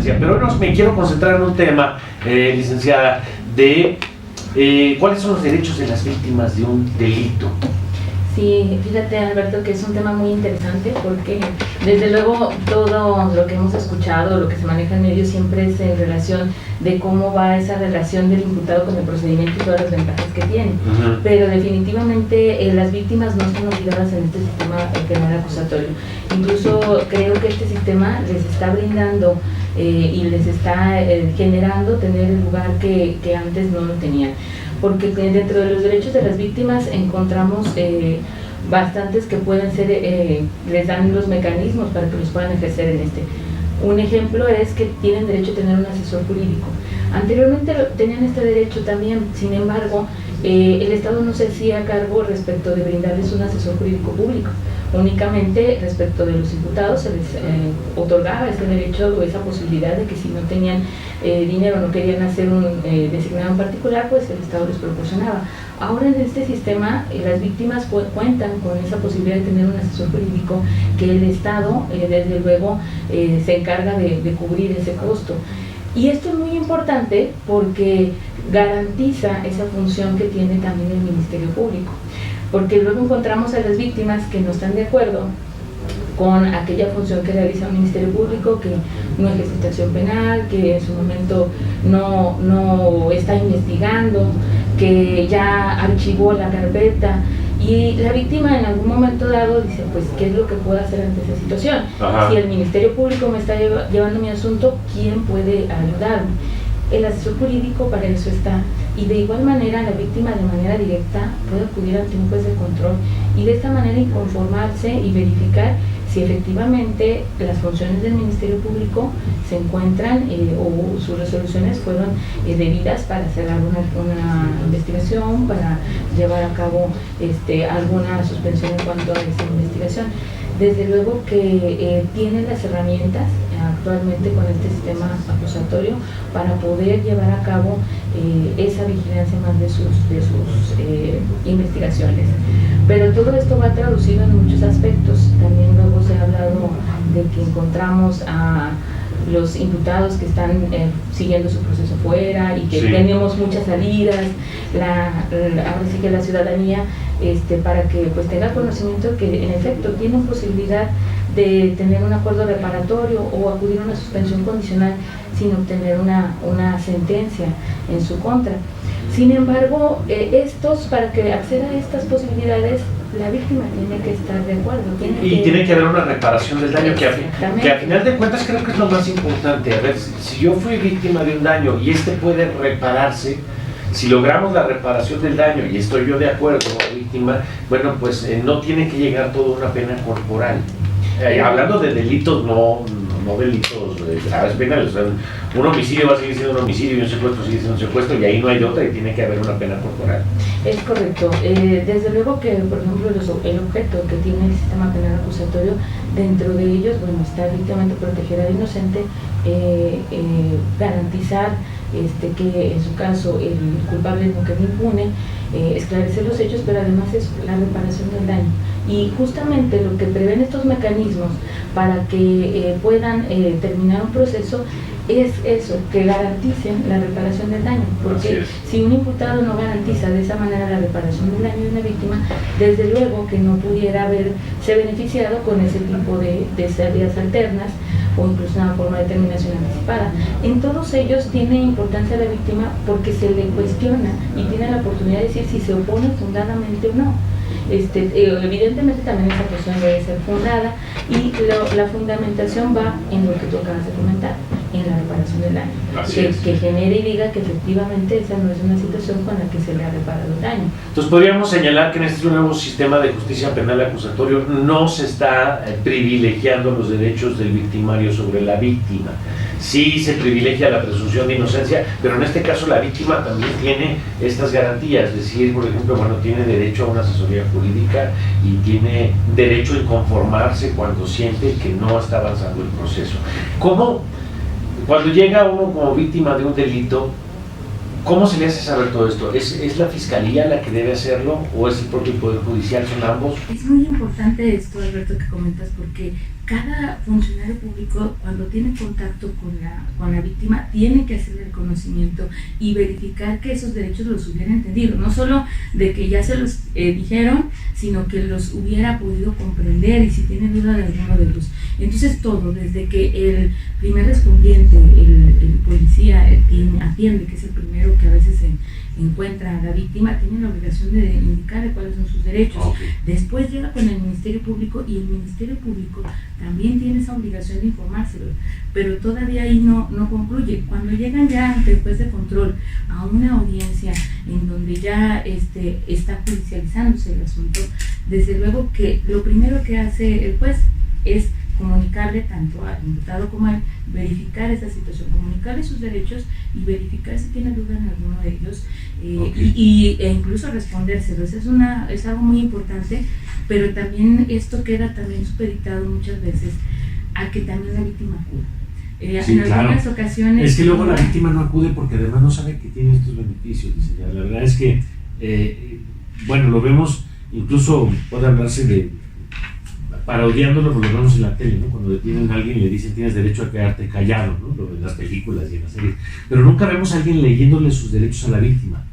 instancia. Pero hoy me quiero concentrar en un tema, licenciada, de cuáles son los derechos de las víctimas de un delito. Sí, fíjate, Alberto, que es un tema muy interesante porque desde luego todo lo que hemos escuchado, lo que se maneja en medios siempre es en relación de cómo va esa relación del imputado con el procedimiento y todas las ventajas que tiene. Pero definitivamente las víctimas no están olvidadas en este sistema penal acusatorio. Incluso creo que este sistema les está brindando y les está generando tener el lugar que antes no lo tenían. Porque dentro de los derechos de las víctimas encontramos bastantes que pueden ser, les dan los mecanismos para que los puedan ejercer en este. Un ejemplo es que tienen derecho a tener un asesor jurídico. Anteriormente tenían este derecho también, sin embargo, el Estado no se hacía cargo respecto de brindarles un asesor jurídico público. Únicamente respecto de los imputados se les otorgaba ese derecho o esa posibilidad de que si no tenían dinero, no querían hacer un designado en particular, pues el Estado les proporcionaba. Ahora en este sistema las víctimas cuentan con esa posibilidad de tener un asesor jurídico que el Estado desde luego se encarga de cubrir ese costo. Y esto es muy importante porque garantiza esa función que tiene también el Ministerio Público. Porque luego encontramos a las víctimas que no están de acuerdo con aquella función que realiza un Ministerio Público, que no ejerce acción penal, que en su momento no está investigando, que ya archivó la carpeta, y la víctima en algún momento dado dice, pues, ¿qué es lo que puedo hacer ante esa situación? Ajá. Si el Ministerio Público me está llevando mi asunto, ¿quién puede ayudarme? El asesor jurídico para eso está, y de igual manera la víctima de manera directa puede acudir ante un juez de control y de esta manera inconformarse y verificar si efectivamente las funciones del Ministerio Público se encuentran o sus resoluciones fueron debidas para hacer alguna investigación, para llevar a cabo alguna suspensión en cuanto a esa investigación. Desde luego que tienen las herramientas actualmente con este sistema acusatorio para poder llevar a cabo esa vigilancia más de sus investigaciones. Pero todo esto va traducido en muchos aspectos. También luego se ha hablado de que encontramos a los imputados que están siguiendo su proceso fuera y que sí, tenemos muchas salidas, ahora sí que la ciudadanía para que pues tenga conocimiento que en efecto tienen posibilidad de tener un acuerdo reparatorio o acudir a una suspensión condicional sin obtener una sentencia en su contra. Sin embargo, para que acceda a estas posibilidades, la víctima tiene que estar de acuerdo. Tiene que haber una reparación del daño, que a final de cuentas creo que es lo más importante. A ver, si yo fui víctima de un daño y puede repararse, si logramos la reparación del daño y estoy yo de acuerdo con la víctima, bueno, pues no tiene que llegar toda una pena corporal. Hablando de delitos, no delitos graves penales, o sea, un homicidio va a seguir siendo un homicidio y un secuestro sigue siendo un secuestro, y ahí no hay de otra y tiene que haber una pena corporal. Es correcto. Desde luego que, por ejemplo, el objeto que tiene el sistema penal acusatorio, dentro de ellos, bueno, está estrictamente proteger al inocente, garantizar que en su caso el culpable no quede impune, esclarecer los hechos, pero además es la reparación del daño. Y justamente lo que prevén estos mecanismos para que puedan terminar un proceso es eso, que garanticen la reparación del daño, porque si un imputado no garantiza de esa manera la reparación del daño de una víctima, desde luego que no pudiera haberse beneficiado con ese tipo de salidas alternas o incluso una forma de terminación anticipada. En todos ellos tiene importancia la víctima porque se le cuestiona y tiene la oportunidad de decir si se opone fundadamente o no. Evidentemente también esa cuestión debe ser fundada y la fundamentación va en lo que tú acabas de comentar, en la reparación del daño, que genere y diga que efectivamente esa no es una situación con la que se le ha reparado el daño. Entonces podríamos señalar que en este nuevo sistema de justicia penal acusatorio no se está privilegiando los derechos del victimario sobre la víctima. Sí se privilegia la presunción de inocencia, pero en este caso la víctima también tiene estas garantías, es decir, por ejemplo, bueno, tiene derecho a una asesoría jurídica y tiene derecho a inconformarse cuando siente que no está avanzando el proceso. ¿Cómo, cuando llega uno como víctima de un delito, cómo se le hace saber todo esto? ¿Es la Fiscalía la que debe hacerlo o es el propio Poder Judicial? ¿Son ambos? Es muy importante esto, Alberto, que comentas, porque cada funcionario público, cuando tiene contacto con la víctima, tiene que hacer el reconocimiento y verificar que esos derechos los hubiera entendido, no solo de que ya se los dijeron, sino que los hubiera podido comprender, y si tiene duda de alguno de ellos. Entonces todo, desde que el primer respondiente, el policía atiende, que es el primero que a veces se encuentra a la víctima, tiene la obligación de indicarle cuáles son sus derechos. Okay. Después llega con el Ministerio Público, y el Ministerio Público también tiene esa obligación de informárselo, pero todavía ahí no concluye. Cuando llegan ya ante el juez de control a una audiencia en donde ya está judicializándose el asunto, desde luego que lo primero que hace el juez es comunicarle tanto al imputado como al verificar esa situación, comunicarle sus derechos y verificar si tiene duda en alguno de ellos, okay. e incluso respondérselos. Es algo muy importante, pero también esto queda también supeditado muchas veces a que también la víctima acuda. Sí, en algunas ocasiones... Es que luego la víctima no acude porque además no sabe que tiene estos beneficios. La verdad es que, bueno, lo vemos, incluso puede hablarse de parodiándolo, lo vemos en la tele, ¿no? Cuando detienen a alguien y le dicen tienes derecho a quedarte callado, ¿no? En las películas y en las series. Pero nunca vemos a alguien leyéndole sus derechos a la víctima.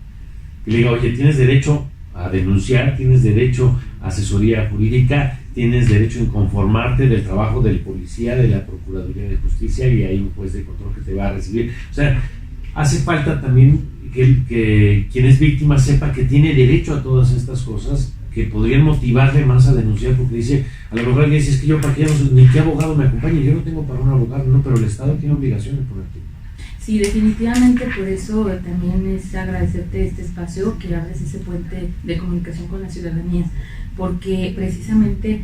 Que le diga, oye, tienes derecho a denunciar, tienes derecho a asesoría jurídica, tienes derecho a inconformarte del trabajo del policía, de la Procuraduría de Justicia, y hay un juez de control que te va a recibir. O sea, hace falta también que quien es víctima sepa que tiene derecho a todas estas cosas que podrían motivarle más a denunciar, porque dice, a lo mejor alguien dice, es que yo para qué no sé, ni qué abogado me acompañe, yo no tengo para un abogado, no, pero el Estado tiene obligación de ponerte. Sí, definitivamente, por eso también es agradecerte este espacio, que abres ese puente de comunicación con la ciudadanía, porque precisamente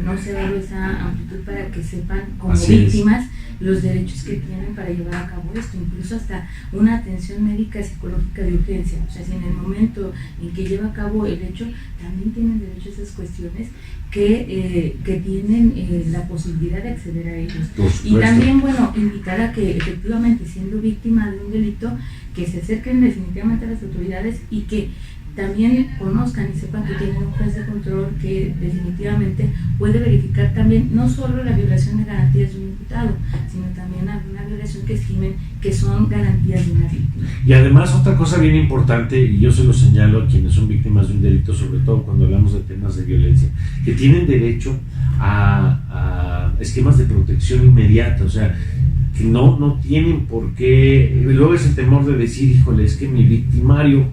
no se ha dado esa amplitud para que sepan como así víctimas los derechos que tienen para llevar a cabo esto, incluso hasta una atención médica psicológica de urgencia. O sea, si en el momento en que lleva a cabo el hecho, también tienen derecho a esas cuestiones que tienen la posibilidad de acceder a ellos. Y también, bueno, invitar a que efectivamente, siendo víctima de un delito, que se acerquen definitivamente a las autoridades y que también conozcan y sepan que tienen un juez de control que definitivamente puede verificar también no solo la violación de garantías de un imputado, sino también alguna violación que estimen que son garantías de una víctima. Y además otra cosa bien importante, y yo se lo señalo a quienes son víctimas de un delito, sobre todo cuando hablamos de temas de violencia, que tienen derecho a esquemas de protección inmediata, o sea, que no tienen por qué, luego es el temor de decir, híjole, es que mi victimario,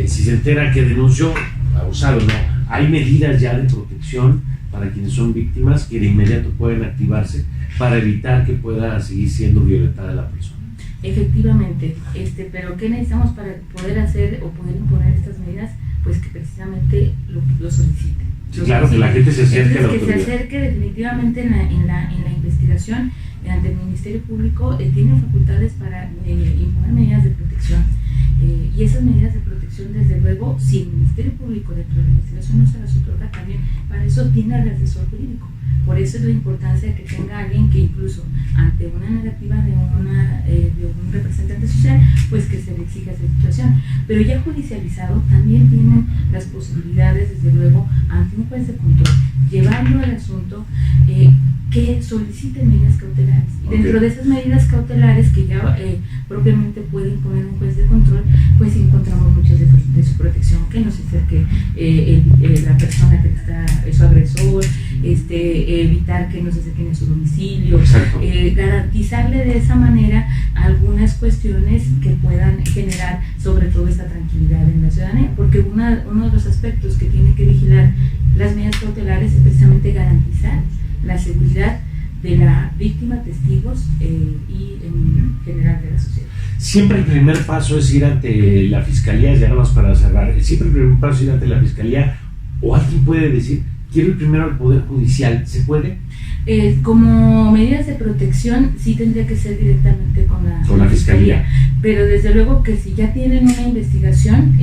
si se entera que denunció, abusado, no, hay medidas ya de protección para quienes son víctimas que de inmediato pueden activarse para evitar que pueda seguir siendo violentada la persona. Efectivamente, pero ¿qué necesitamos para poder hacer o poder imponer estas medidas? Pues que precisamente lo solicite. Sí, claro, que la gente se acerque a la autoridad. Que se acerque definitivamente en la investigación ante el Ministerio Público, tienen facultades para imponer medidas de protección. Y esas medidas de protección, desde luego, si el Ministerio Público dentro de la investigación no se las otorga, también para eso tiene el asesor jurídico. Por eso es la importancia de que tenga alguien que incluso ante una negativa de un representante social, pues que se le exija esa situación. Pero ya judicializado, también tienen las posibilidades, desde luego, ante un juez de control, llevando el asunto, que soliciten medidas cautelares. Y dentro de esas medidas cautelares que ya propiamente puede imponer un juez de control, pues encontramos muchas de su protección, que no se acerque la persona que está, su agresor, evitar que no se acerquen a su domicilio, garantizarle de esa manera algunas cuestiones que puedan generar sobre todo esta tranquilidad en la ciudadanía, porque uno de los aspectos que tiene que vigilar las medidas cautelares es precisamente garantizar la seguridad de la víctima, testigos y en general de la sociedad. Siempre el primer paso es ir ante la fiscalía, ya nada más para cerrar, siempre el primer paso es ir ante la fiscalía, o alguien puede decir, quiero ir primero al Poder Judicial, ¿se puede? Como medidas de protección sí tendría que ser directamente con la fiscalía, pero desde luego que si ya tienen una investigación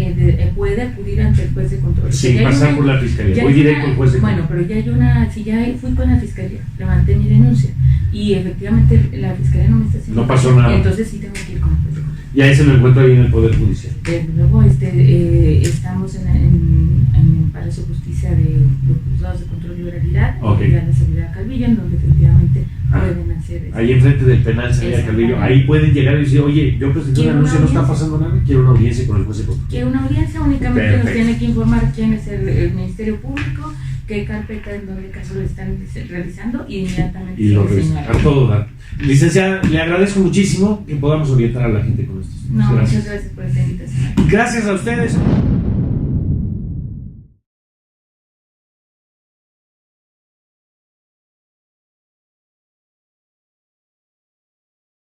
puede acudir ante el juez de control. Sin pasar por la fiscalía, voy directo al juez de control. Bueno, pero ya hay si ya fui con la fiscalía, levanté mi denuncia y efectivamente la fiscalía no me está haciendo, no pasó nada, entonces sí tengo que ir con el juez de control. Y ahí se lo encuentro ahí en el Poder Judicial. Desde luego estamos en Palacio de Justicia de los Juzgados de Control y Liberalidad, Okay. y la Sabiduría Calvillo, en donde efectivamente pueden hacer ahí enfrente del penal Sabiduría Calvillo, ahí pueden llegar y decir, oye, yo presenté una denuncia, no está pasando nada, quiero una audiencia con el juez de control. Quiero una audiencia, únicamente Perfecto. nos tiene que informar quién es el Ministerio Público, qué carpeta, en dónde caso lo están realizando, y inmediatamente Y lo se revisan, señala. a todo dar. Licenciada, le agradezco muchísimo que podamos orientar a la gente con esto. No, muchas gracias por esta invitación. Gracias a ustedes.